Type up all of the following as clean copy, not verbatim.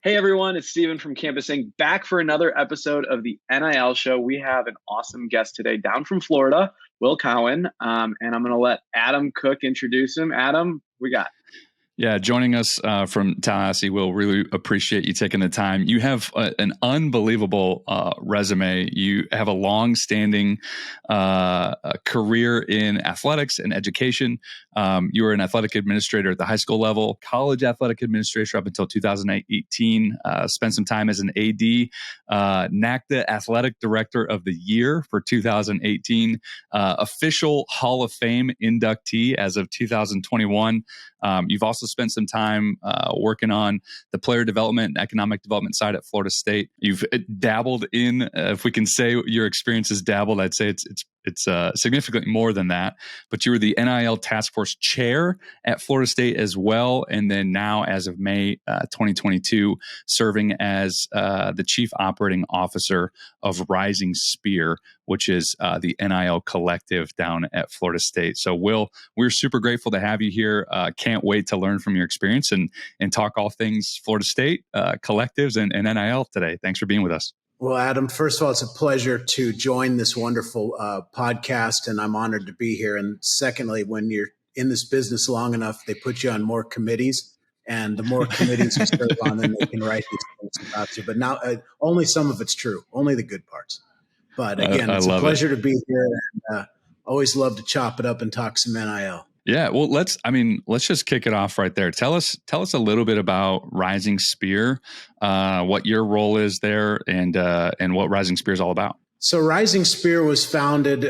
Hey everyone, it's Steven from Campus Inc. back for another episode of the NIL show. We have an awesome guest today down from Florida, Will Cowen, and I'm going to let Adam Cook introduce him. Adam, we got. Yeah, joining us from Tallahassee, we'll really appreciate you taking the time. You have an unbelievable resume. You have a long-standing career in athletics and education. You were an athletic administrator at the high school level, college athletic administrator up until 2018. Spent some time as an AD, NACDA Athletic Director of the Year for 2018, official Hall of Fame inductee as of 2021. You've also spent some time working on the player development and economic development side at Florida State. You've dabbled in, if we can say your experience is dabbled, I'd say it's significantly more than that. But you were the NIL Task Force Chair at Florida State as well. And then now, as of May 2022, serving as the Chief Operating Officer of Rising Spear, which is the NIL collective down at Florida State. So, Will, we're super grateful to have you here. Can't wait to learn from your experience and talk all things Florida State, collectives, and NIL today. Thanks for being with us. Well, Adam, first of all, it's a pleasure to join this wonderful podcast, and I'm honored to be here. And secondly, when you're in this business long enough, they put you on more committees, and the more committees you serve on, then they can write these things about you. But now, only some of it's true, only the good parts. But again, it's a pleasure to be here, and always love to chop it up and talk some NIL. Yeah, well, let's just kick it off right there. Tell us a little bit about Rising Spear, what your role is there, and what Rising Spear is all about. So Rising Spear was founded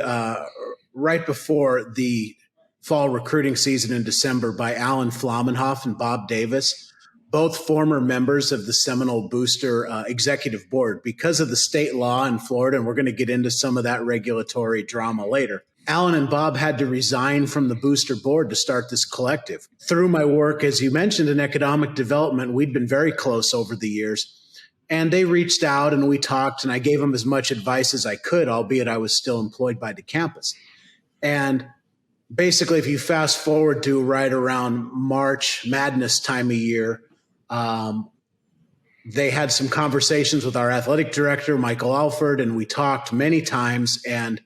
right before the fall recruiting season in December by Alan Flamenhoff and Bob Davis, both former members of the Seminole Booster Executive Board. Because of the state law in Florida, and we're going to get into some of that regulatory drama later, Alan and Bob had to resign from the Booster Board to start this collective. Through my work, as you mentioned, in economic development, we'd been very close over the years. And they reached out and we talked, and I gave them as much advice as I could, albeit I was still employed by the campus. And basically, if you fast forward to right around March Madness time of year, they had some conversations with our athletic director, Michael Alford, and we talked many times. And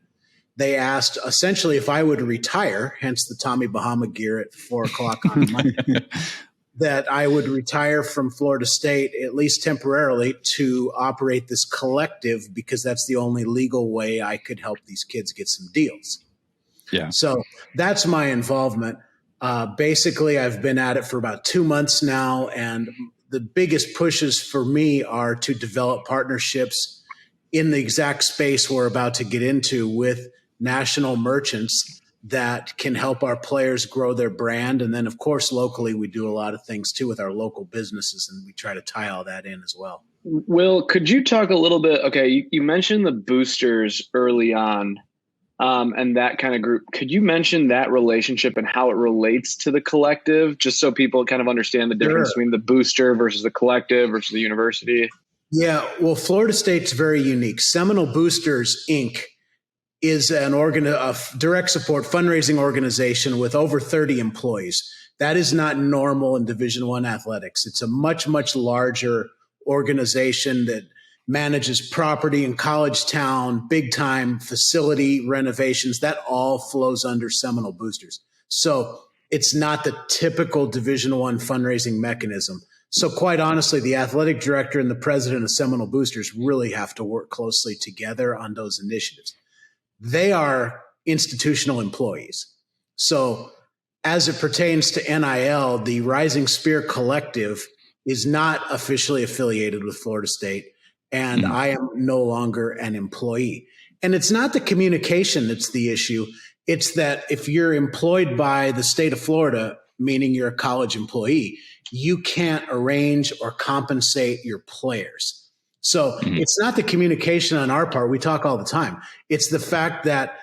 they asked essentially if I would retire, hence the Tommy Bahama gear at 4:00 on Monday, that I would retire from Florida State, at least temporarily, to operate this collective because that's the only legal way I could help these kids get some deals. Yeah. So that's my involvement. Basically, I've been at it for about 2 months now, and the biggest pushes for me are to develop partnerships in the exact space we're about to get into with national merchants that can help our players grow their brand. And then, of course, locally, we do a lot of things, too, with our local businesses, and we try to tie all that in as well. Will, could you talk a little bit? Okay, you mentioned the boosters early on and that kind of group. Could you mention that relationship and how it relates to the collective, just so people kind of understand the difference between the booster versus the collective versus the university? Yeah, well, Florida State's very unique. Seminole Boosters, Inc., is a direct support fundraising organization with over 30 employees. That is not normal in Division I athletics. It's a much, much larger organization that manages property in College Town, big time facility renovations. That all flows under Seminole Boosters. So it's not the typical Division I fundraising mechanism. So quite honestly, the athletic director and the president of Seminole Boosters really have to work closely together on those initiatives. They are institutional employees. So as it pertains to NIL, the Rising Spear Collective is not officially affiliated with Florida State, and I am no longer an employee. And it's not the communication that's the issue. It's that if you're employed by the state of Florida, meaning you're a college employee, you can't arrange or compensate your players. So it's not the communication on our part. We talk all the time. It's the fact that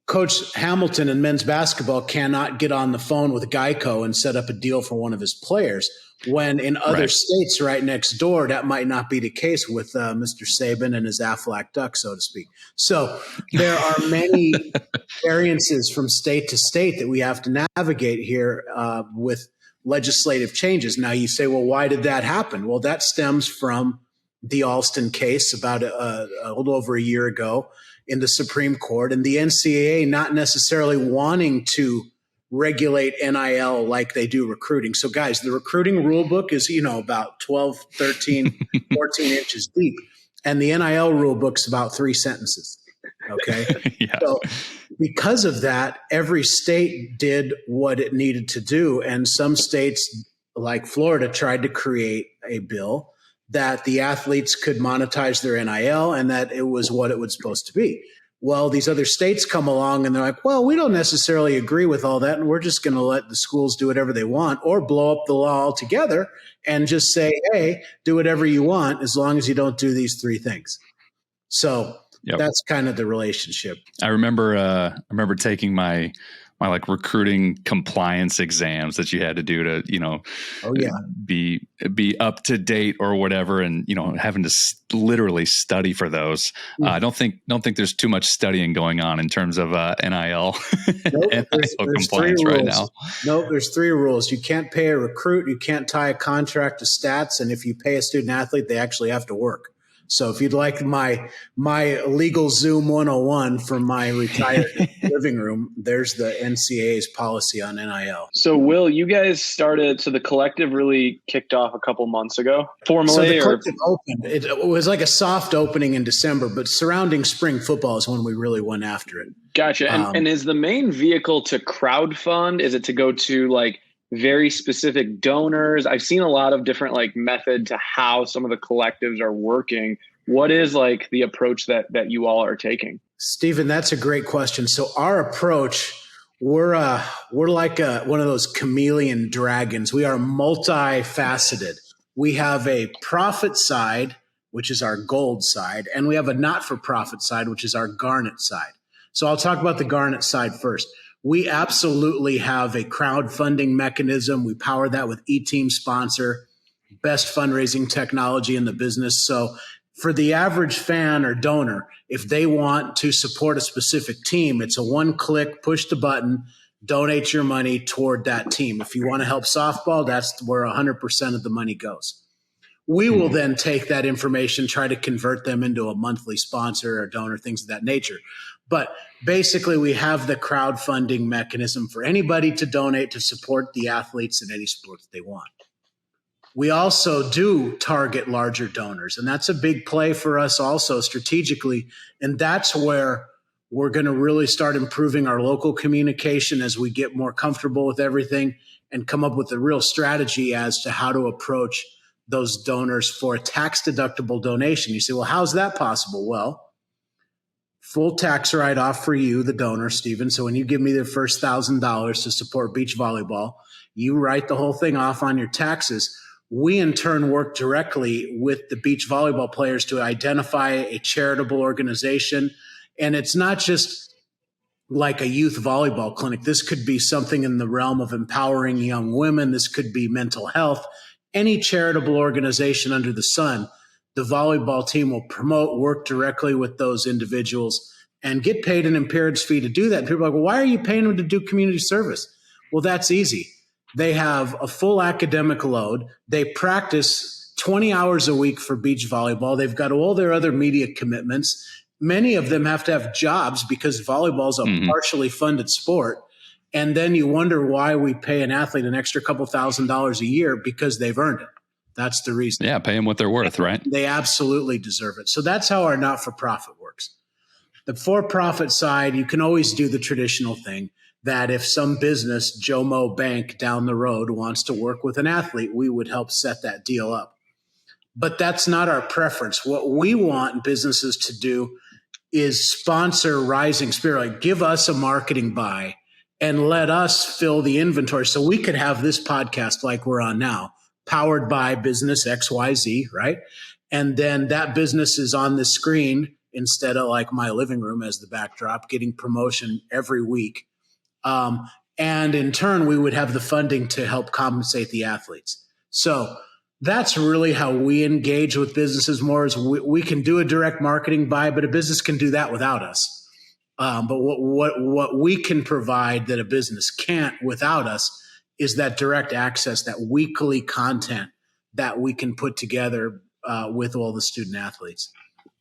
Coach Hamilton in men's basketball cannot get on the phone with Geico and set up a deal for one of his players. When in other states right next door, that might not be the case with Mr. Saban and his Aflac duck, so to speak. So there are many variances from state to state that we have to navigate here with legislative changes. Now you say, well, why did that happen? Well, that stems from the Alston case about a little over a year ago in the Supreme Court, and the NCAA not necessarily wanting to regulate NIL like they do recruiting. So guys, the recruiting rule book is, about 12, 13, 14 inches deep. And the NIL rule book's about 3 sentences. Okay. Yeah. So because of that, every state did what it needed to do. And some states like Florida tried to create a bill that the athletes could monetize their NIL and that it was what it was supposed to be. Well, these other states come along and they're like, well, we don't necessarily agree with all that, and we're just going to let the schools do whatever they want, or blow up the law altogether and just say, hey, do whatever you want as long as you don't do these 3 things. So that's kind of the relationship. I remember taking my like recruiting compliance exams that you had to do to, be up to date or whatever. And, having to literally study for those. I don't think there's too much studying going on in terms of NIL, nope, there's compliance right now. Nope. There's 3 rules. You can't pay a recruit. You can't tie a contract to stats. And if you pay a student athlete, they actually have to work. So if you'd like my legal Zoom 101 from my retired living room, there's the NCAA's policy on NIL. So Will, you guys started, so the collective really kicked off a couple months ago formally? So the collective opened. It was like a soft opening in December, but surrounding spring football is when we really went after it. Gotcha. And is the main vehicle to crowdfund? Is it to go to like very specific donors? I've seen a lot of different like method to how some of the collectives are working. What is like the approach that you all are taking? Stephen, that's a great question. So our approach, we're like one of those chameleon dragons. We are multifaceted. We have a profit side, which is our gold side, and we have a not-for-profit side, which is our garnet side. So I'll talk about the garnet side first. We absolutely have a crowdfunding mechanism. We power that with eTeam Sponsor, best fundraising technology in the business. So for the average fan or donor, if they want to support a specific team, it's a one-click, push the button, donate your money toward that team. If you want to help softball, that's where 100% of the money goes. We will then take that information, try to convert them into a monthly sponsor or donor, things of that nature. But basically, we have the crowdfunding mechanism for anybody to donate to support the athletes in any sport that they want. We also do target larger donors, and that's a big play for us also strategically. And that's where we're going to really start improving our local communication as we get more comfortable with everything and come up with a real strategy as to how to approach those donors for a tax-deductible donation. You say, well, how's that possible? Well, full tax write-off for you, the donor, Stephen. So when you give me the first $1,000 to support beach volleyball, you write the whole thing off on your taxes. We, in turn, work directly with the beach volleyball players to identify a charitable organization. And it's not just like a youth volleyball clinic. This could be something in the realm of empowering young women. This could be mental health. Any charitable organization under the sun, the volleyball team will promote, work directly with those individuals, and get paid an appearance fee to do that. And people are like, well, why are you paying them to do community service? Well, that's easy. They have a full academic load. They practice 20 hours a week for beach volleyball. They've got all their other media commitments. Many of them have to have jobs because volleyball is a partially funded sport. And then you wonder why we pay an athlete an extra couple $1,000s a year, because they've earned it. That's the reason. Yeah, pay them what they're worth, right? They absolutely deserve it. So that's how our not-for-profit works. The for-profit side, you can always do the traditional thing that if some business, Jomo Bank down the road, wants to work with an athlete, we would help set that deal up. But that's not our preference. What we want businesses to do is sponsor Rising Spirit. Like, give us a marketing buy and let us fill the inventory so we could have this podcast like we're on now, powered by business XYZ, right? And then that business is on the screen instead of like my living room as the backdrop, getting promotion every week. And in turn, we would have the funding to help compensate the athletes. So that's really how we engage with businesses more, is we can do a direct marketing buy, but a business can do that without us. But what we can provide that a business can't without us is that direct access, that weekly content that we can put together with all the student athletes.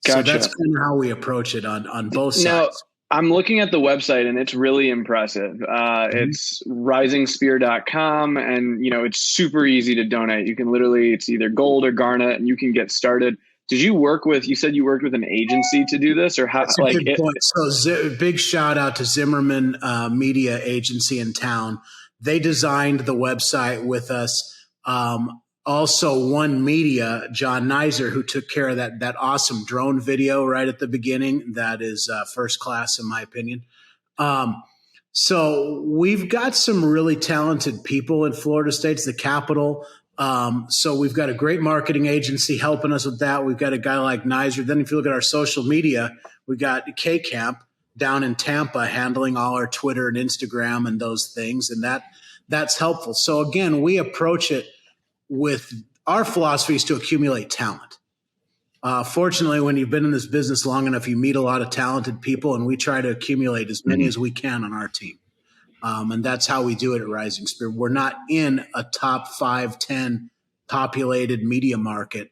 Gotcha. So that's kind of how we approach it on both sides. Now, I'm looking at the website and it's really impressive. It's risingspear.com, and it's super easy to donate. You can literally, it's either gold or garnet, and you can get started. Did you you said you worked with an agency to do this, or how? That's a good point. So big shout out to Zimmerman Media Agency in town. They designed the website with us. Also, One Media, John Nizer, who took care of that awesome drone video right at the beginning. That is first class, in my opinion. So we've got some really talented people in Florida State. It's the capital. So we've got a great marketing agency helping us with that. We've got a guy like Nizer. Then if you look at our social media, we got K-Camp down in Tampa handling all our Twitter and Instagram and those things. And that's helpful. So again, we approach it with our philosophy is to accumulate talent. Fortunately, when you've been in this business long enough, you meet a lot of talented people, and we try to accumulate as many as we can on our team. And that's how we do it at Rising Spear. We're not in a top 5, 10 populated media market.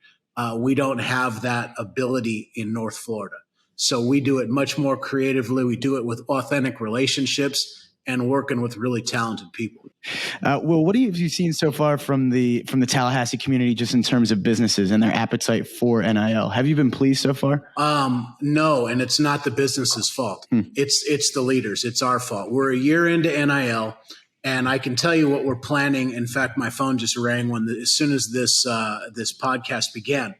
We don't have that ability in North Florida. So we do it much more creatively. We do it with authentic relationships and working with really talented people. Well, what have you seen so far from the Tallahassee community, just in terms of businesses and their appetite for NIL? Have you been pleased so far? No, and it's not the business's fault. It's the leaders. It's our fault. We're a year into NIL, and I can tell you what we're planning. In fact, my phone just rang as soon as this podcast began.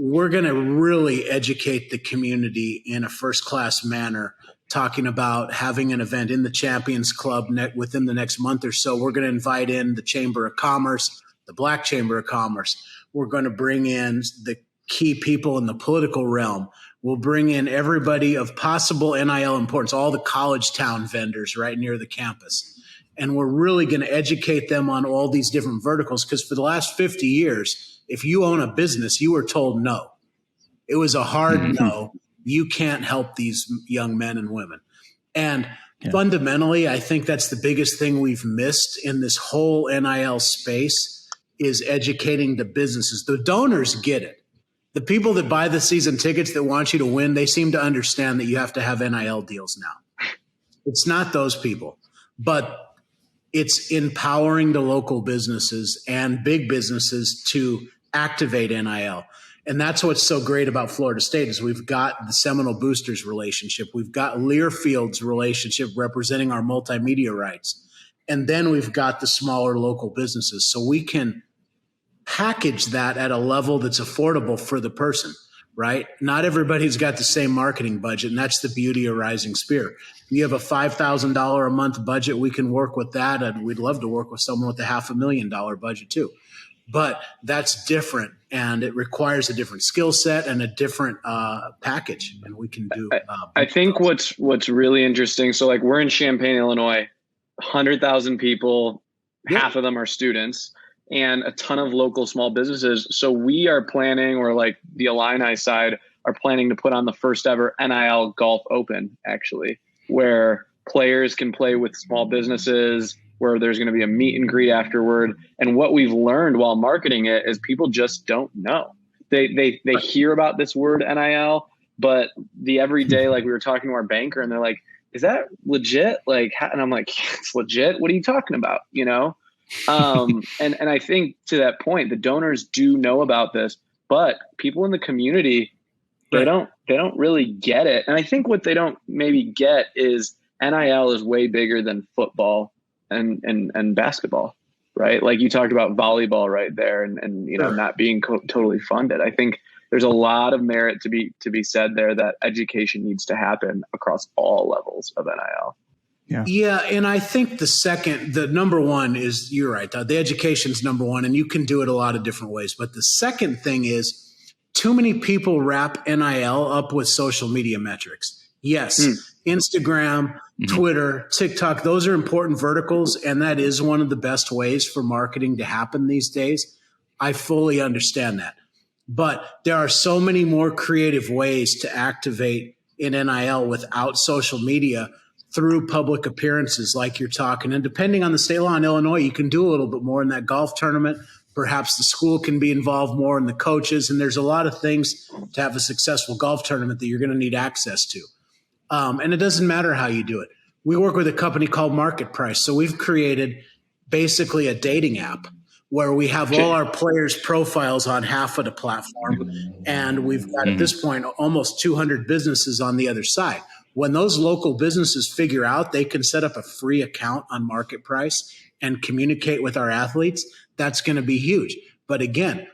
We're going to really educate the community in a first-class manner, talking about having an event in the Champions Club within the next month or so. We're going to invite in the Chamber of Commerce, the Black Chamber of Commerce. We're going to bring in the key people in the political realm. We'll bring in everybody of possible NIL importance, all the college town vendors right near the campus. And we're really going to educate them on all these different verticals, because for the last 50 years, if you own a business, you were told no. It was a hard no. You can't help these young men and women. And fundamentally, I think that's the biggest thing we've missed in this whole NIL space, is educating the businesses. The donors get it. The people that buy the season tickets that want you to win, they seem to understand that you have to have NIL deals now. It's not those people, but it's empowering the local businesses and big businesses to activate NIL. And that's what's so great about Florida State, is we've got the Seminole Boosters relationship. We've got Learfield's relationship representing our multimedia rights. And then we've got the smaller local businesses. So we can package that at a level that's affordable for the person, right? Not everybody's got the same marketing budget, and that's the beauty of Rising Spear. You have a $5,000 a month budget, we can work with that, and we'd love to work with someone with a $500,000 budget too. But that's different, and it requires a different skill set and a different package, and we can do. I think what's really interesting. So, like, we're in Champaign, Illinois, 100,000 people, half of them are students, and a ton of local small businesses. So we are planning, or like the Illini side are planning to put on the first ever NIL Golf Open, actually, where players can play with small businesses, where there's going to be a meet and greet afterward. And what we've learned while marketing it is people just don't know. They hear about this word NIL, but the everyday, like we were talking to our banker, and they're like, is that legit? Like, and I'm like, it's legit. What are you talking about? And I think to that point, the donors do know about this, but people in the community, they don't really get it. And I think what they don't maybe get is NIL is way bigger than football and basketball, right? Like you talked about volleyball right there, and not being totally funded. I think there's a lot of merit to be said there, that education needs to happen across all levels of NIL. Yeah. And I think the number one is, you're right, the education's number one, and you can do it a lot of different ways. But the second thing is too many people wrap NIL up with social media metrics. Yes, Instagram, Twitter, TikTok, those are important verticals, and that is one of the best ways for marketing to happen these days. I fully understand that. But there are so many more creative ways to activate in NIL without social media through public appearances like you're talking. And depending on the state law in Illinois, you can do a little bit more in that golf tournament. Perhaps the school can be involved more in the coaches. And there's a lot of things to have a successful golf tournament that you're going to need access to. And it doesn't matter how you do it. We work with a company called Market Price. So we've created basically a dating app where we have all our players' profiles on half of the platform. And we've got, at this point, almost 200 businesses on the other side. When those local businesses figure out they can set up a free account on Market Price and communicate with our athletes, that's going to be huge. But again,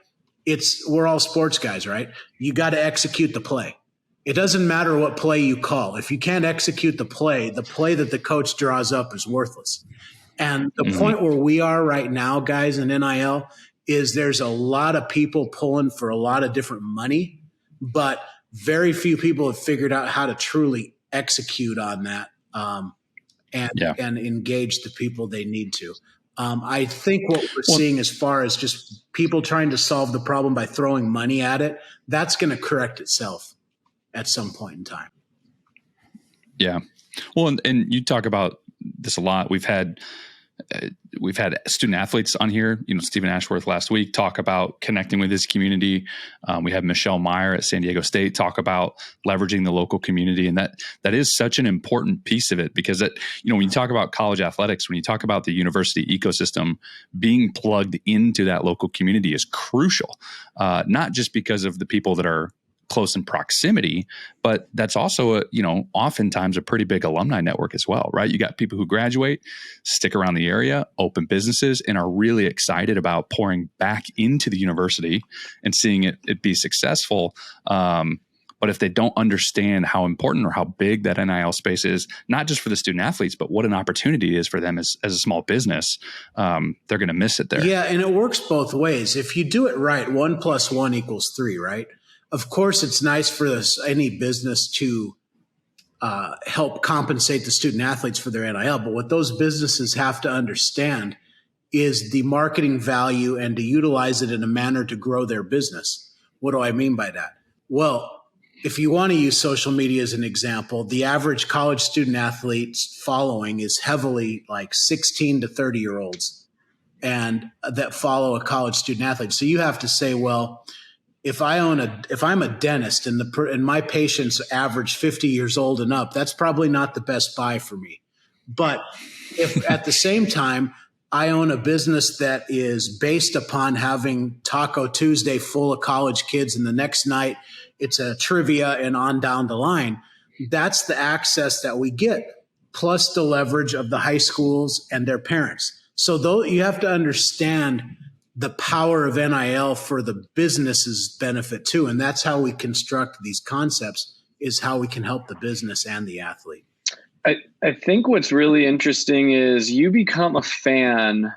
we're all sports guys, right? You got to execute the play. It doesn't matter what play you call. If you can't execute the play that the coach draws up is worthless. And the point where we are right now, guys, in NIL is there's a lot of people pulling for a lot of different money, but very few people have figured out how to truly execute on that and engage the people they need to. I think what we're seeing as far as just people trying to solve the problem by throwing money at it, that's going to correct itself at some point in time. Yeah. Well, and you talk about this a lot. We've had student athletes on here, Stephen Ashworth last week, talk about connecting with his community. We have Michelle Meyer at San Diego State talk about leveraging the local community. And that is such an important piece of it, because when you talk about college athletics, when you talk about the university ecosystem, being plugged into that local community is crucial. Not just because of the people that are close in proximity, but that's also oftentimes a pretty big alumni network as well, right? You got people who graduate, stick around the area, open businesses, and are really excited about pouring back into the university and seeing it be successful. But if they don't understand how important or how big that NIL space is, not just for the student athletes, but what an opportunity it is for them as a small business, they're going to miss it there. Yeah, and it works both ways. If you do it right, 1 + 1 = 3, right? Of course, it's nice for any business to help compensate the student athletes for their NIL. But what those businesses have to understand is the marketing value and to utilize it in a manner to grow their business. What do I mean by that? Well, if you want to use social media as an example, the average college student athlete's following is heavily like 16 to 30-year-olds and that follow a college student athlete. So you have to say, well, if I'm a dentist and my patients average 50 years old and up, that's probably not the best buy for me. But if at the same time I own a business that is based upon having Taco Tuesday full of college kids and the next night it's a trivia and on down the line, that's the access that we get, plus the leverage of the high schools and their parents. So though you have to understand the power of NIL for the business's benefit too. And that's how we construct these concepts, is how we can help the business and the athlete. I think what's really interesting is you become a fan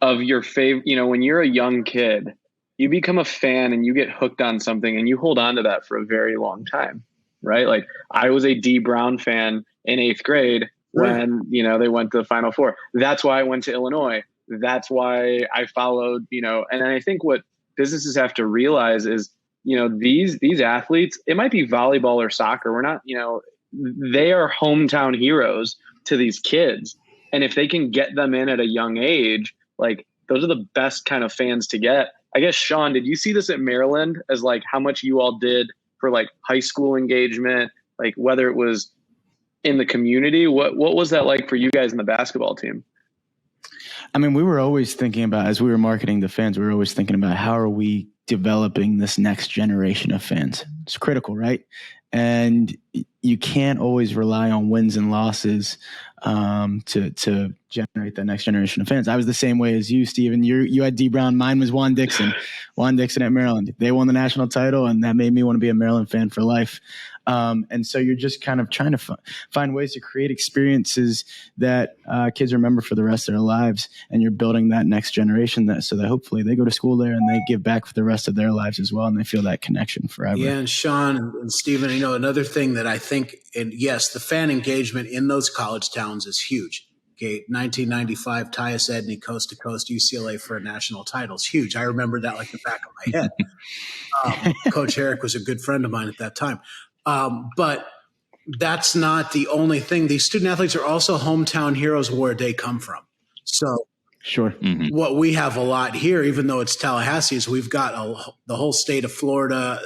of your favorite, when you're a young kid, you become a fan and you get hooked on something and you hold on to that for a very long time, right? Like I was a D Brown fan in 8th grade when, they went to the Final Four. That's why I went to Illinois. That's why I followed, and I think what businesses have to realize is, these athletes, it might be volleyball or soccer. We're not, they are hometown heroes to these kids. And if they can get them in at a young age, like those are the best kind of fans to get. I guess, Sean, did you see this at Maryland as like how much you all did for like high school engagement, like whether it was in the community? What was that like for you guys in the basketball team? I mean, we were always thinking about, as we were marketing the fans, we were always thinking about how are we developing this next generation of fans? It's critical, right? And you can't always rely on wins and losses to generate the next generation of fans. I was the same way as you, Steven. You had D Brown. Mine was Juan Dixon. Juan Dixon at Maryland. They won the national title, and that made me want to be a Maryland fan for life. And so you're just kind of trying to find ways to create experiences that kids remember for the rest of their lives, and you're building that next generation so that hopefully they go to school there and they give back for the rest of their lives as well, and they feel that connection forever. Yeah, and Sean and Stephen, another thing that I think, and yes, the fan engagement in those college towns is huge. Okay, 1995, Tyus Edney, coast to coast, UCLA for a national title. It's huge. I remember that like the back of my head. Coach Herrick was a good friend of mine at that time. But that's not the only thing. These student athletes are also hometown heroes where they come from. So sure. Mm-hmm. What we have a lot here, even though it's Tallahassee, is we've got the whole state of Florida,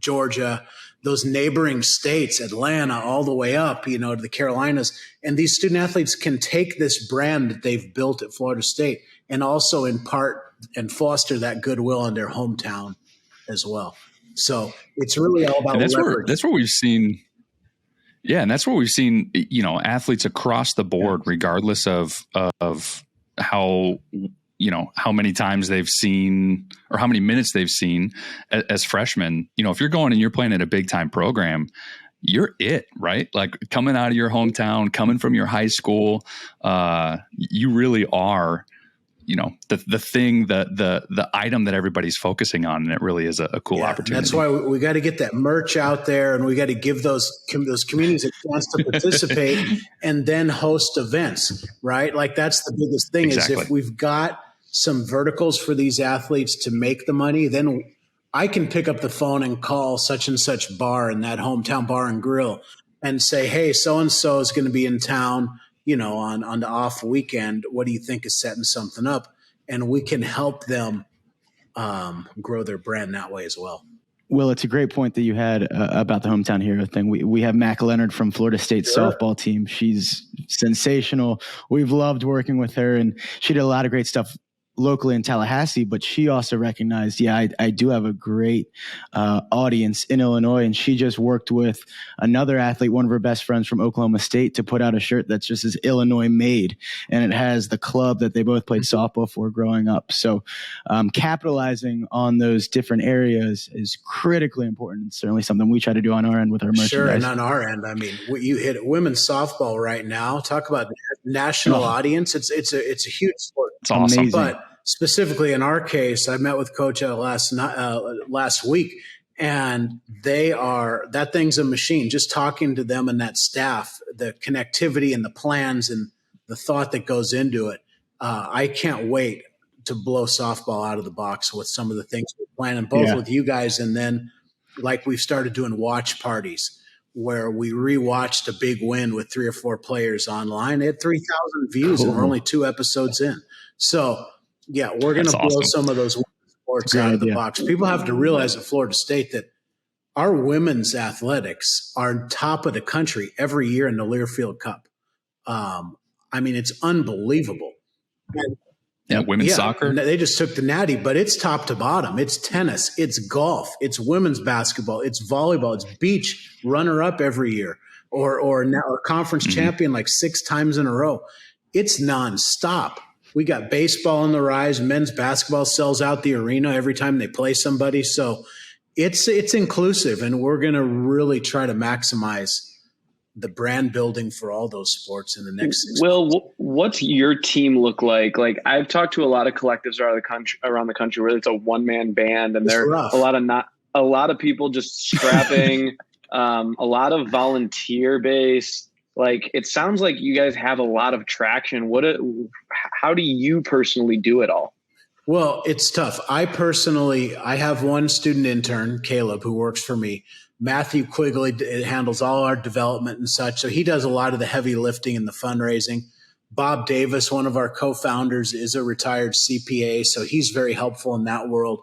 Georgia, those neighboring states, Atlanta, all the way up, to the Carolinas. And these student athletes can take this brand that they've built at Florida State and also impart and foster that goodwill in their hometown as well. So it's really all about that's where we've seen. Yeah. And that's where we've seen, athletes across the board, regardless of how, how many times they've seen or how many minutes they've seen as freshmen. If you're going and you're playing at a big time program, you're it, right? Like coming out of your hometown, coming from your high school, you really are, the thing, the item that everybody's focusing on. And it really is a cool opportunity. That's why we got to get that merch out there, and we got to give those communities a chance to participate and then host events, right? Like that's the biggest thing. Exactly. Is if we've got some verticals for these athletes to make the money, then I can pick up the phone and call such and such bar in that hometown bar and grill and say, hey, so-and-so is going to be in town, on the off weekend. What do you think is setting something up? And we can help them grow their brand that way as well. Will, it's a great point that you had about the hometown hero thing. We have Mac Leonard from Florida State softball team. She's sensational. We've loved working with her, and she did a lot of great stuff locally in Tallahassee, but she also recognized, I do have a great audience in Illinois. And she just worked with another athlete, one of her best friends from Oklahoma State, to put out a shirt that's just as Illinois made. And it has the club that they both played softball for growing up. So capitalizing on those different areas is critically important. It's certainly something we try to do on our end with our merchandise. Sure, and on our end, you hit it. Women's softball right now. Talk about the national audience. It's a huge sport. It's awesome. Amazing. But specifically in our case, I met with Coach last week, and that thing's a machine. Just talking to them and that staff, the connectivity and the plans and the thought that goes into it. I can't wait to blow softball out of the box with some of the things we're planning, both with you guys, and then like we've started doing watch parties where we rewatched a big win with 3 or 4 players online. It had 3,000 views, and we're only 2 episodes in. So, we're going to blow some of those sports out of the box. People have to realize at Florida State that our women's athletics are top of the country every year in the Learfield Cup. It's unbelievable. And, women's soccer. They just took the natty, but it's top to bottom. It's tennis, it's golf, it's women's basketball, it's volleyball, it's beach runner-up every year, or now a conference champion like 6 times in a row. It's nonstop. We got baseball on the rise. Men's basketball sells out the arena every time they play somebody. So it's inclusive, and we're going to really try to maximize the brand building for all those sports in the next 6 months. What's your team look like? Like I've talked to a lot of collectives around the country where it's a one-man band, and they're a lot of people just scrapping, a lot of volunteer based. Like, it sounds like you guys have a lot of traction. How do you personally do it all? Well, it's tough. I have one student intern, Caleb, who works for me. Matthew Quigley handles all our development and such. So he does a lot of the heavy lifting and the fundraising. Bob Davis, one of our co-founders, is a retired CPA. So he's very helpful in that world.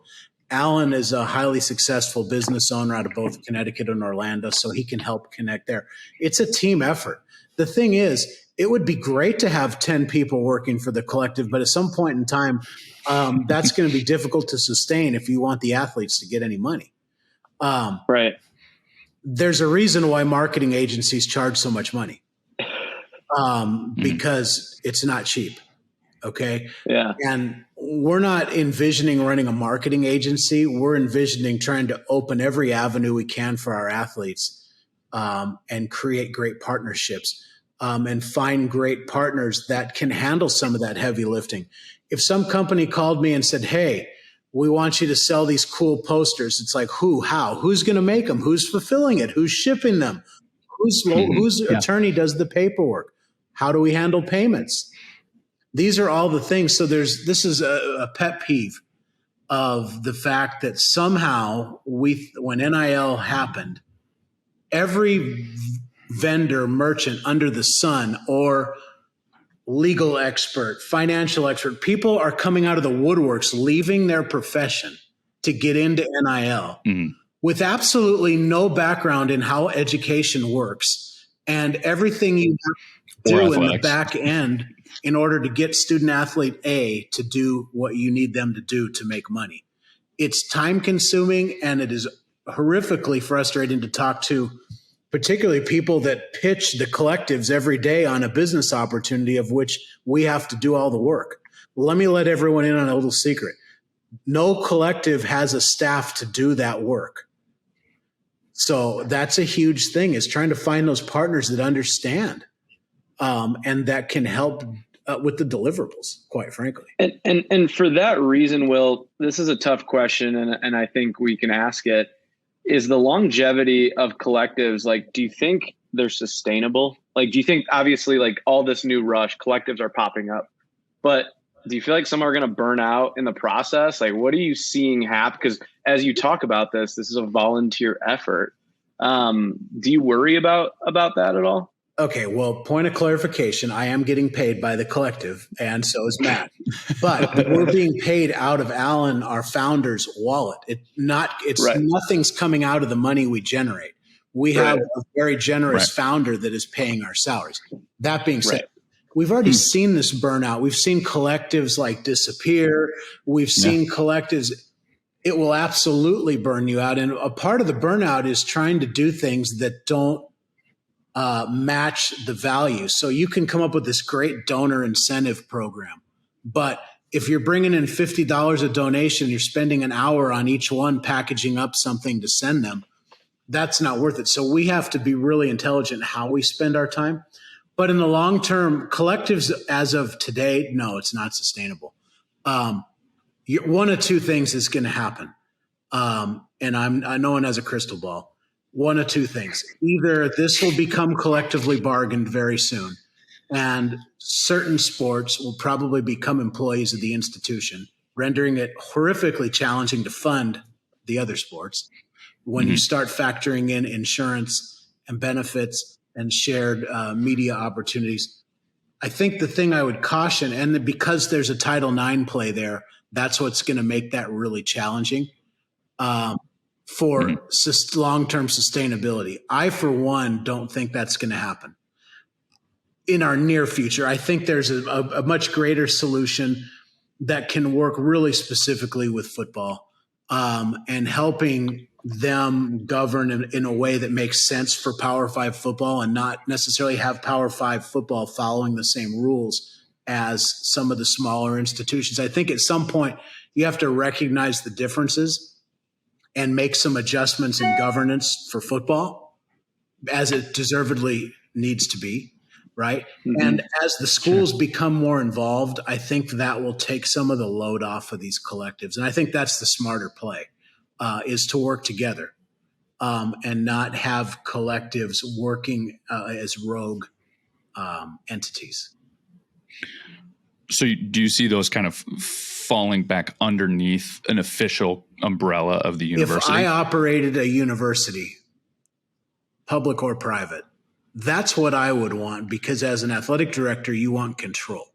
Alan is a highly successful business owner out of both Connecticut and Orlando, so he can help connect there. It's a team effort. The thing is, it would be great to have 10 people working for the collective, but at some point in time, that's going to be difficult to sustain if you want the athletes to get any money. Right. there's a reason why marketing agencies charge so much money, because it's not cheap. Okay. Yeah. And we're not envisioning running a marketing agency. We're envisioning trying to open every avenue we can for our athletes, and create great partnerships, and find great partners that can handle some of that heavy lifting. If some company called me and said, hey, we want you to sell these cool posters, it's like, who, how, who's going to make them? Who's fulfilling it? Who's shipping them? Whose attorney does the paperwork? How do we handle payments? These are all the things. So this is a pet peeve of the fact that somehow when NIL happened, every vendor, merchant under the sun, or legal expert, financial expert, people are coming out of the woodworks, leaving their profession to get into NIL with absolutely no background in how education works and everything you have to do in the back end in order to get student athlete A to do what you need them to do to make money. It's time consuming, and it is horrifically frustrating to talk to, particularly people that pitch the collectives every day on a business opportunity of which we have to do all the work. Let me let everyone in on a little secret. No collective has a staff to do that work. So that's a huge thing, is trying to find those partners that understand, and that can help with the deliverables, quite frankly. And for that reason, Will, this is a tough question, and I think we can ask it. Is the longevity of collectives, like, do you think they're sustainable? Like, do you think, obviously, like, all this new rush, collectives are popping up, but do you feel like some are going to burn out in the process? Like, what are you seeing happen? Because as you talk about this is a volunteer effort. Do you worry about that at all? Okay, well, point of clarification, I am getting paid by the collective, and so is Matt. But we're being paid out of Alan, our founder's wallet. Nothing's coming out of the money we generate. We have a very generous founder that is paying our salaries. That being said, we've already seen this burnout. We've seen collectives like disappear. We've seen collectives. It will absolutely burn you out. And a part of the burnout is trying to do things that don't match the value. So you can come up with this great donor incentive program, but if you're bringing in $50 a donation, you're spending an hour on each one packaging up something to send them, that's not worth it. So we have to be really intelligent how we spend our time. But in the long term, collectives as of today, no, it's not sustainable. One of two things is going to happen. And no one has a crystal ball. One of two things. Either this will become collectively bargained very soon, and certain sports will probably become employees of the institution, rendering it horrifically challenging to fund the other sports. When you start factoring in insurance and benefits and shared media opportunities, I think the thing I would caution, and because there's a Title IX play there, that's what's going to make that really challenging. For long-term sustainability. I, for one, don't think that's going to happen in our near future. I think there's a much greater solution that can work really specifically with football, and helping them govern in a way that makes sense for Power 5 football, and not necessarily have Power 5 football following the same rules as some of the smaller institutions. I think at some point you have to recognize the differences and make some adjustments in governance for football, as it deservedly needs to be, right? And as the schools become more involved, I think that will take some of the load off of these collectives. And I think that's the smarter play, is to work together, and not have collectives working as rogue entities. So do you see those kind of falling back underneath an official umbrella of the university? If I operated a university, public or private, that's what I would want, because as an athletic director, you want control.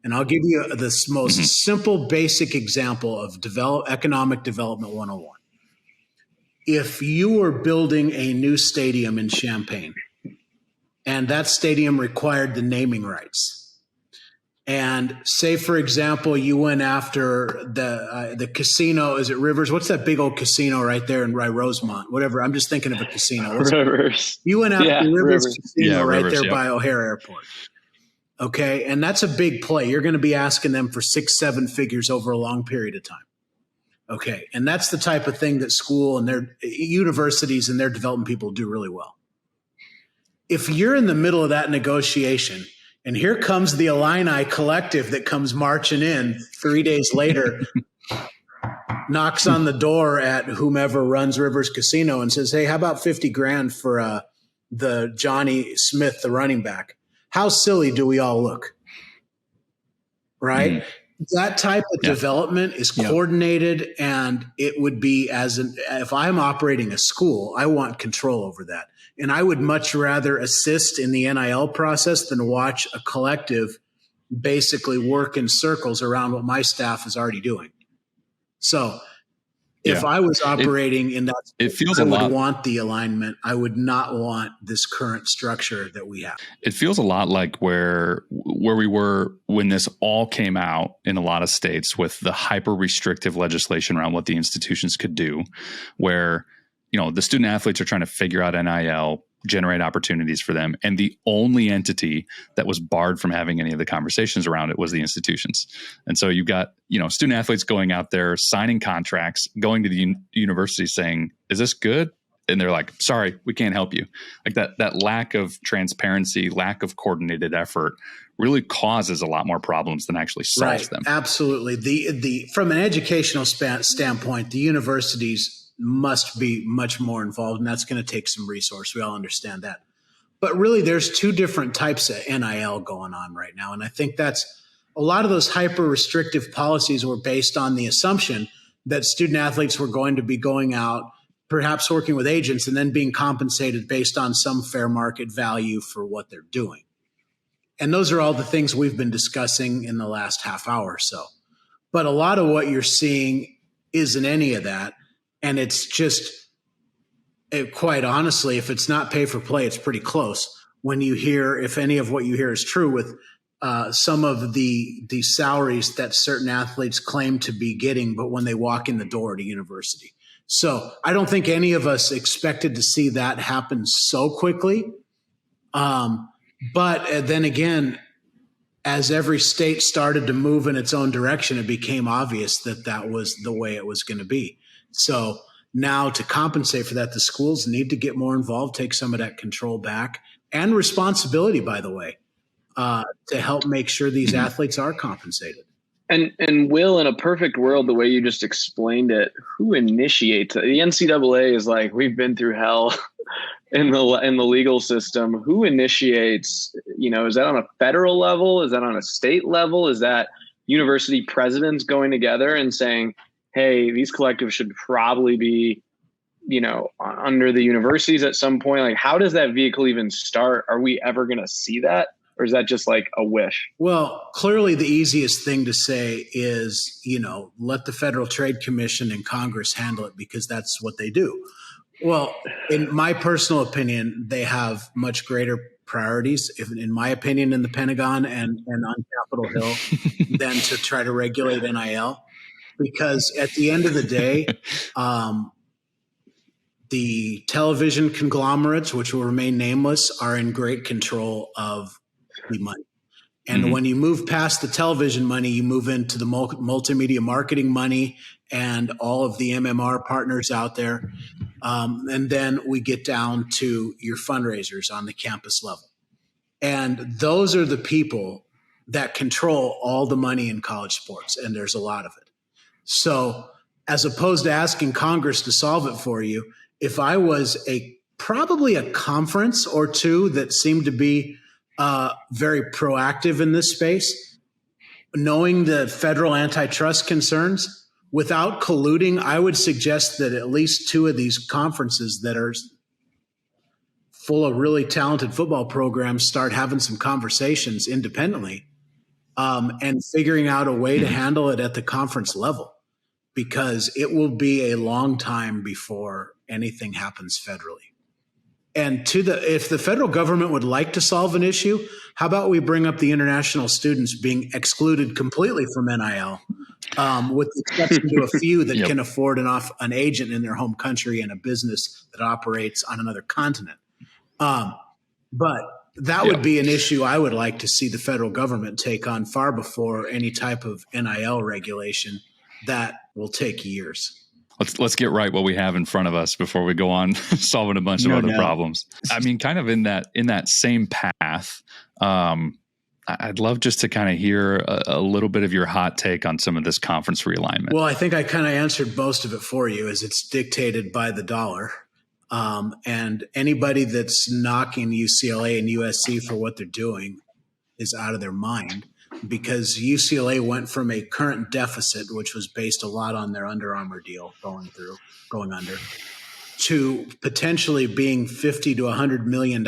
And I'll give you this most simple, basic example of economic development 101. If you were building a new stadium in Champaign, and that stadium required the naming rights, And say, for example, you went after the casino. Is it Rivers? What's that big old casino right there in Rosemont? Whatever. I'm just thinking of a casino. Rivers. You went after Rivers Casino right Rivers, there by O'Hare Airport. Okay. And that's a big play. You're going to be asking them for 6-7 figures over a long period of time. Okay. And that's the type of thing that school and their universities and their development people do really well. If you're in the middle of that negotiation and here comes the Illini collective that comes marching in 3 days later, knocks on the door at whomever runs Rivers Casino and says, hey, how about 50 grand for the Johnny Smith, the running back? How silly do we all look? Right? That type of development is coordinated, and it would be if I'm operating a school, I want control over that. And I would much rather assist in the NIL process than watch a collective basically work in circles around what my staff is already doing. So if I was operating in that, I would want the alignment. I would not want this current structure that we have. It feels a lot like where we were when this all came out in a lot of states with the hyper restrictive legislation around what the institutions could do, where, the student athletes are trying to figure out NIL, generate opportunities for them. And the only entity that was barred from having any of the conversations around it was the institutions. And so you've got, student athletes going out there, signing contracts, going to the university saying, is this good? And they're like, sorry, we can't help you. Like that lack of transparency, lack of coordinated effort really causes a lot more problems than actually solves them. Absolutely. The from an educational standpoint, the universities must be much more involved, and that's going to take some resource. We all understand that. But really, there's two different types of NIL going on right now. And I think that's a lot of those hyper restrictive policies were based on the assumption that student athletes were going to be going out, perhaps working with agents, and then being compensated based on some fair market value for what they're doing. And those are all the things we've been discussing in the last half hour or so. But a lot of what you're seeing isn't any of that. And it's just, quite honestly, if it's not pay for play, it's pretty close. When you hear, if any of what you hear is true, with some of the salaries that certain athletes claim to be getting, but when they walk in the door to university. So I don't think any of us expected to see that happen so quickly. But then again, as every state started to move in its own direction, it became obvious that that was the way it was going to be. So now to compensate for that, the schools need to get more involved, take some of that control back and responsibility, by the way, to help make sure these athletes are compensated. And Will, in a perfect world, the way you just explained it, who initiates it? The NCAA is like, we've been through hell in the legal system. Who initiates, is that on a federal level? Is that on a state level? Is that university presidents going together and saying, hey, these collectives should probably be, under the universities at some point? Like, how does that vehicle even start? Are we ever going to see that? Or is that just like a wish? Well, clearly the easiest thing to say is, let the Federal Trade Commission and Congress handle it because that's what they do. Well, in my personal opinion, they have much greater priorities, in my opinion, in the Pentagon and on Capitol Hill than to try to regulate NIL. Because at the end of the day, the television conglomerates, which will remain nameless, are in great control of the money. And when you move past the television money, you move into the multimedia marketing money and all of the MMR partners out there. And then we get down to your fundraisers on the campus level. And those are the people that control all the money in college sports. And there's a lot of it. So as opposed to asking Congress to solve it for you, if I was probably a conference or two that seemed to be very proactive in this space, knowing the federal antitrust concerns, without colluding, I would suggest that at least two of these conferences that are full of really talented football programs start having some conversations independently and figuring out a way to handle it at the conference level, because it will be a long time before anything happens federally. And if the federal government would like to solve an issue, how about we bring up the international students being excluded completely from NIL, with the exception to a few that can afford an agent in their home country and a business that operates on another continent. But that would be an issue I would like to see the federal government take on far before any type of NIL regulation that will take years. Let's get right what we have in front of us before we go on solving a bunch of other problems. I mean, kind of in that same path, I'd love just to kind of hear a little bit of your hot take on some of this conference realignment. Well, I think I kind of answered most of it for you, as it's dictated by the dollar. And anybody that's knocking UCLA and USC for what they're doing is out of their mind, because UCLA went from a current deficit, which was based a lot on their Under Armour deal going under, to potentially being $50 to $100 million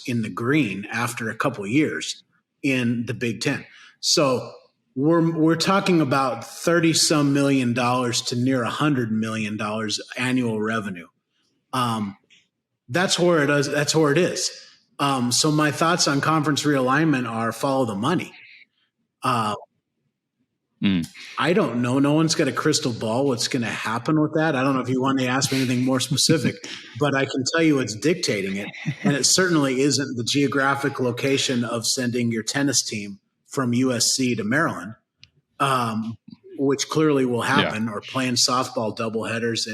in the green after a couple of years in the Big Ten. So we're talking about 30 some million dollars to near $100 million annual revenue. That's where it is. That's where it is. So my thoughts on conference realignment are follow the money. I don't know. No one's got a crystal ball what's going to happen with that. I don't know if you want to ask me anything more specific, but I can tell you it's dictating it. And it certainly isn't the geographic location of sending your tennis team from USC to Maryland, which clearly will happen, or playing softball doubleheaders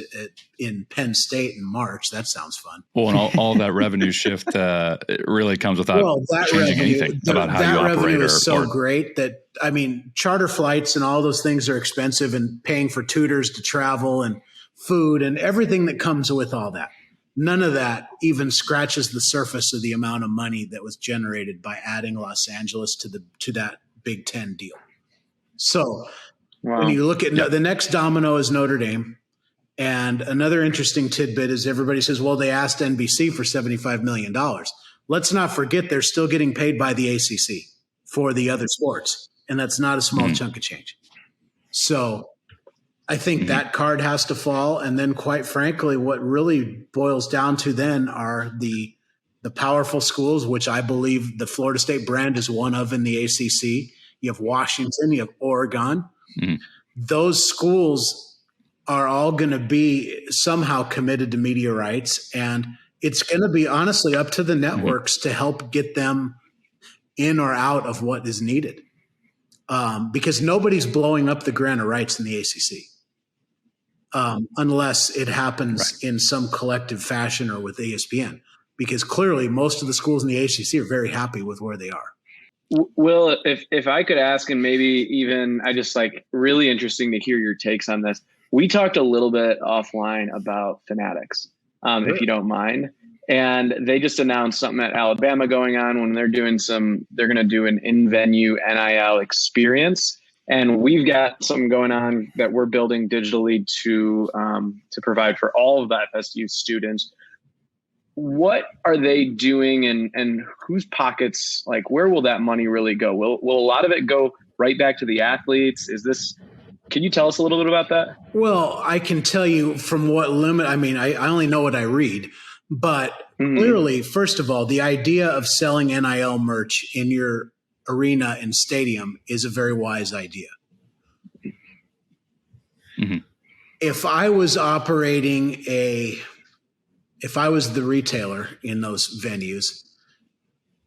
in Penn State in March. That sounds fun. Well, and all that revenue shift it really comes without changing anything about how you operate. That revenue is so great that, I mean, charter flights and all those things are expensive, and paying for tutors to travel and food and everything that comes with all that. None of that even scratches the surface of the amount of money that was generated by adding Los Angeles to that Big Ten deal. So when you look at the next domino is Notre Dame. And another interesting tidbit is everybody says, well, they asked NBC for $75 million. Let's not forget they're still getting paid by the ACC for the other sports. And that's not a small chunk of change. So I think that card has to fall. And then, quite frankly, what really boils down to then are the powerful schools, which I believe the Florida State brand is one of in the ACC. You have Washington, you have Oregon. Those schools are all going to be somehow committed to media rights, and it's going to be honestly up to the networks to help get them in or out of what is needed, because nobody's blowing up the grant of rights in the ACC unless it happens in some collective fashion or with ESPN, because clearly most of the schools in the ACC are very happy with where they are. Will, if I could ask, and maybe even I just really interesting to hear your takes on this. We talked a little bit offline about Fanatics, if you don't mind. And they just announced something at Alabama going on when they're going to do an in-venue NIL experience. And we've got something going on that we're building digitally to provide for all of the FSU students. What are they doing, and whose pockets, where will that money really go? Will a lot of it go right back to the athletes? Can you tell us a little bit about that? Well, I can tell you from what I only know what I read, but clearly, first of all, the idea of selling NIL merch in your arena and stadium is a very wise idea. If I was if I was the retailer in those venues,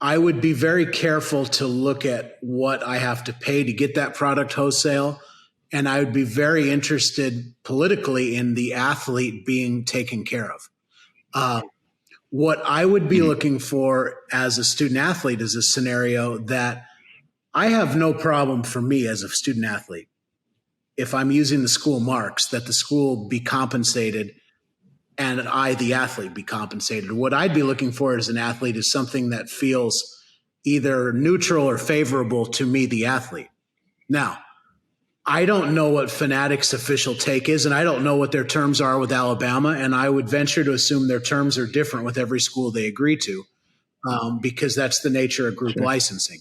I would be very careful to look at what I have to pay to get that product wholesale. And I would be very interested politically in the athlete being taken care of. What I would be looking for as a student athlete is a scenario that I have no problem for me as a student athlete. If I'm using the school marks, that the school be compensated and I, the athlete, be compensated. What I'd be looking for as an athlete is something that feels either neutral or favorable to me, the athlete. Now, I don't know what Fanatics' official take is, and I don't know what their terms are with Alabama, and I would venture to assume their terms are different with every school they agree to, because that's the nature of group licensing.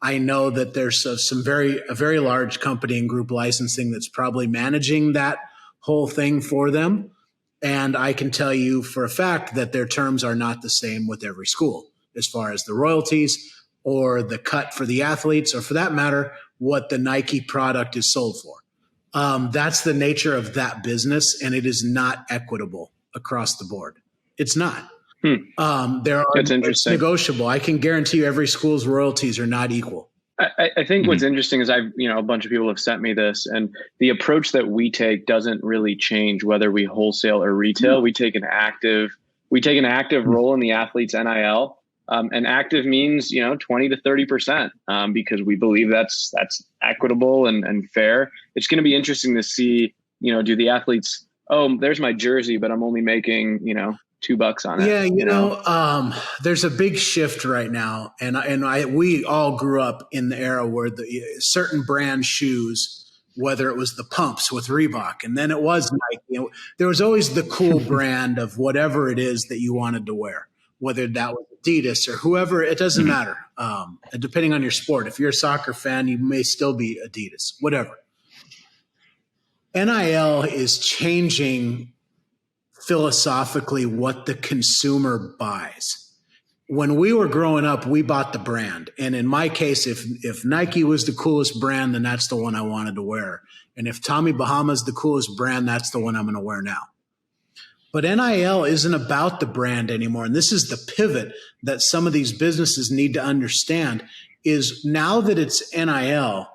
I know that there's a very large company in group licensing that's probably managing that whole thing for them. And I can tell you for a fact that their terms are not the same with every school as far as the royalties or the cut for the athletes, or for that matter, what the Nike product is sold for. That's the nature of that business, and it is not equitable across the board. It's not. That's interesting. It's negotiable. I can guarantee you every school's royalties are not equal. I think what's interesting is a bunch of people have sent me this, and the approach that we take doesn't really change whether we wholesale or retail. We take an active role in the athlete's NIL. And active means, 20 to 30%, because we believe that's equitable and fair. It's going to be interesting to see, do the athletes, oh, there's my jersey, but I'm only making, $2 on it. Yeah, there's a big shift right now, and we all grew up in the era where the certain brand shoes, whether it was the pumps with Reebok, and then it was Nike. There was always the cool brand of whatever it is that you wanted to wear, whether that was Adidas or whoever. It doesn't matter. Depending on your sport, if you're a soccer fan, you may still be Adidas, whatever. NIL is changing philosophically what the consumer buys. When we were growing up, we bought the brand. And in my case, if Nike was the coolest brand, then that's the one I wanted to wear. And if Tommy Bahama's the coolest brand, that's the one I'm going to wear now. But NIL isn't about the brand anymore. And this is the pivot that some of these businesses need to understand, is now that it's NIL,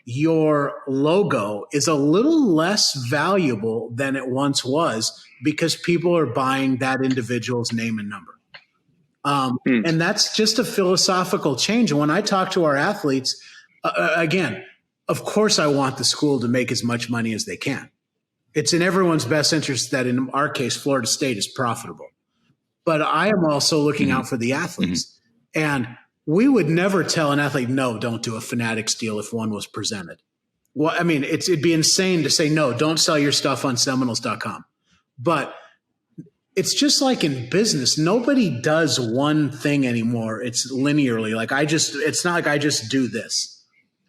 your logo is a little less valuable than it once was, because people are buying that individual's name and number. And that's just a philosophical change. And when I talk to our athletes, again, of course I want the school to make as much money as they can. It's in everyone's best interest that, in our case, Florida State is profitable. But I am also looking out for the athletes. And we would never tell an athlete, no, don't do a Fanatics deal if one was presented. Well, I mean, it'd be insane to say, no, don't sell your stuff on Seminoles.com. But it's just like in business. Nobody does one thing anymore. It's linearly. It's not like I just do this.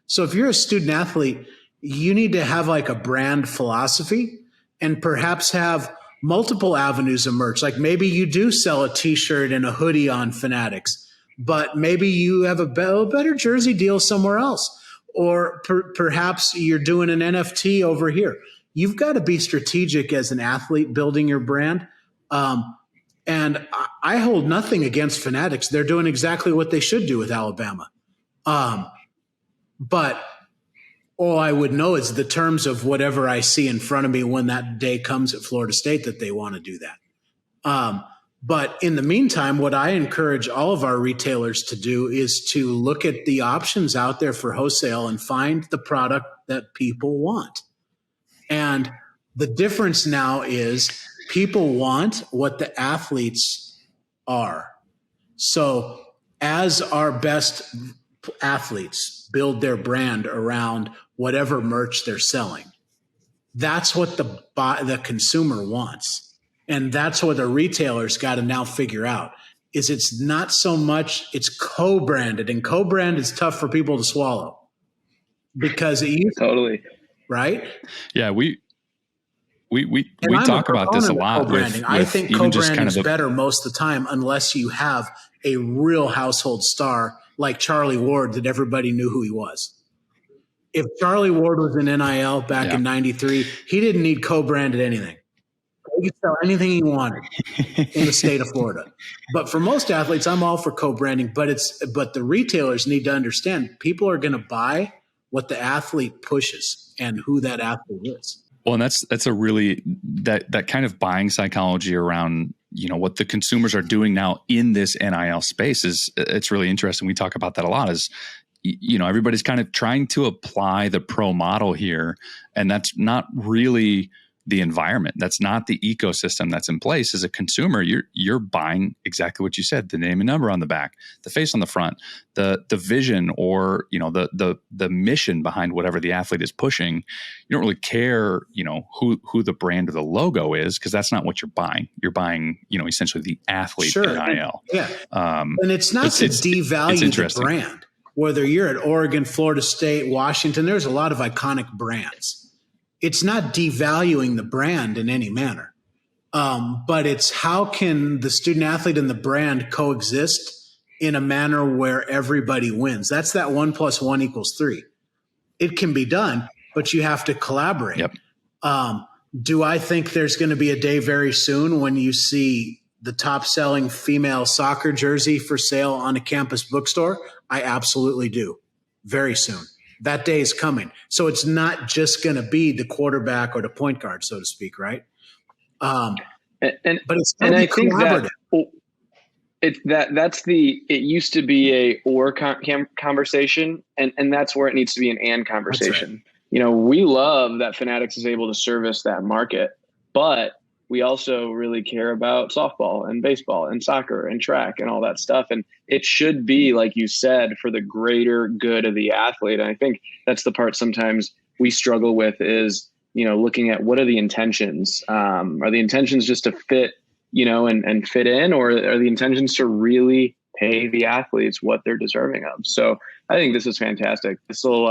So if you're a student athlete, you need to have like a brand philosophy and perhaps have multiple avenues of merch. Like maybe you do sell a t-shirt and a hoodie on Fanatics, but maybe you have a better jersey deal somewhere else. Or perhaps you're doing an NFT over here. You've got to be strategic as an athlete building your brand. And I hold nothing against Fanatics. They're doing exactly what they should do with Alabama. But all I would know is the terms of whatever I see in front of me when that day comes at Florida State that they want to do that. But in the meantime, what I encourage all of our retailers to do is to look at the options out there for wholesale and find the product that people want. And the difference now is people want what the athletes are. So as our best athletes build their brand around whatever merch they're selling, that's what the consumer wants. And that's what the retailers got to now figure out, is it's not so much, it's co-branded, and co-brand is tough for people to swallow because it used totally right. Yeah. We talk about this a lot. With I think co-branding is better most of the time, unless you have a real household star like Charlie Ward that everybody knew who he was. If Charlie Ward was in NIL back in '93, he didn't need co-branded anything. He could sell anything he wanted in the state of Florida. But for most athletes, I'm all for co-branding. But the retailers need to understand people are going to buy what the athlete pushes and who that athlete is. Well, and that's a really that kind of buying psychology around, what the consumers are doing now in this NIL space it's really interesting. We talk about that a lot. Is everybody's kind of trying to apply the pro model here, and that's not really the environment. That's not the ecosystem that's in place. As a consumer, you're buying exactly what you said: the name and number on the back, the face on the front, the vision, or the mission behind whatever the athlete is pushing. You don't really care, who the brand or the logo is, because that's not what you're buying. You're buying, essentially the athlete NIL. Yeah, and it's not to devalue the brand. Whether you're at Oregon, Florida State, Washington, there's a lot of iconic brands. It's not devaluing the brand in any manner. But it's how can the student athlete and the brand coexist in a manner where everybody wins? That's that 1 + 1 = 3. It can be done, but you have to collaborate. Yep. Do I think there's going to be a day very soon when you see the top selling female soccer jersey for sale on a campus bookstore? I absolutely do. Very soon. That day is coming. So it's not just going to be the quarterback or the point guard, so to speak, right? And but it's and I think collaborative. It used to be a or conversation, and that's where it needs to be an and conversation. Right. You know, we love that Fanatics is able to service that market, but we also really care about softball and baseball and soccer and track and all that stuff. And it should be, like you said, for the greater good of the athlete. And I think that's the part sometimes we struggle with is, you know, looking at what are the intentions? Are the intentions just to fit, you know, and fit in, or are the intentions to really pay the athletes what they're deserving of? So I think this is fantastic. This will,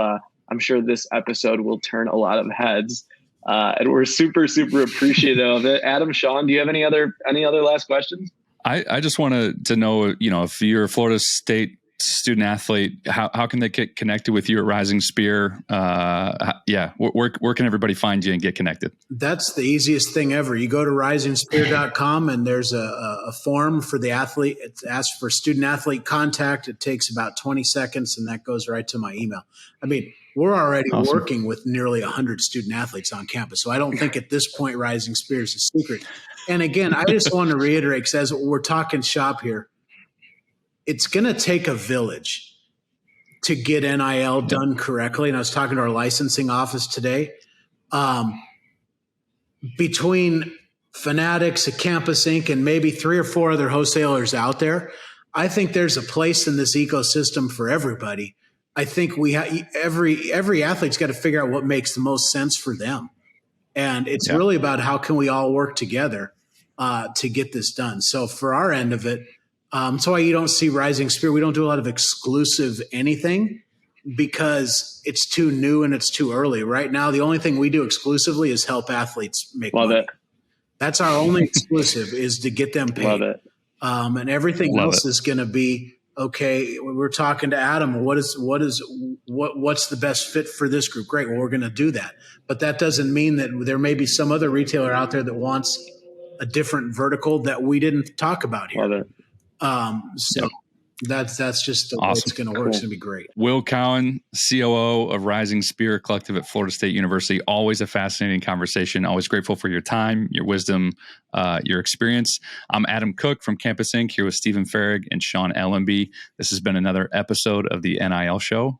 I'm sure this episode will turn a lot of heads. And we're super, super appreciative of it. Adam, Sean, do you have any other last questions? I just wanted to know, you know, if you're a Florida State student athlete, how can they get connected with you at Rising Spear? Where can everybody find you and get connected? That's the easiest thing ever. You go to risingspear.com and there's a form for the athlete. It asks for student athlete contact. It takes about 20 seconds and that goes right to my email. I mean, we're already working with nearly 100 student athletes on campus. So I don't think at this point Rising Spear is a secret. And again, I just want to reiterate, because as we're talking shop here, it's going to take a village to get NIL done correctly. And I was talking to our licensing office today. Between Fanatics, Campus Inc., and maybe 3 or 4 other wholesalers out there, I think there's a place in this ecosystem for everybody. I think we every athlete's got to figure out what makes the most sense for them. And it's really about how can we all work together to get this done. So for our end of it, that's why you don't see Rising Spear. We don't do a lot of exclusive anything because it's too new and it's too early. Right now, the only thing we do exclusively is help athletes make money. Love it. That's our only exclusive is to get them paid. Love it. And everything else is going to be, okay, we're talking to Adam. What's the best fit for this group? Great. Well, we're going to do that. But that doesn't mean that there may be some other retailer out there that wants a different vertical that we didn't talk about here. Love it. That's just the way it's going to work. Cool. It's going to be great. Will Cowen, COO of Rising Spear Collective at Florida State University. Always a fascinating conversation. Always grateful for your time, your wisdom, your experience. I'm Adam Cook from Campus Inc. here with Stephen Farrig and Sean Ellenby. This has been another episode of the NIL Show.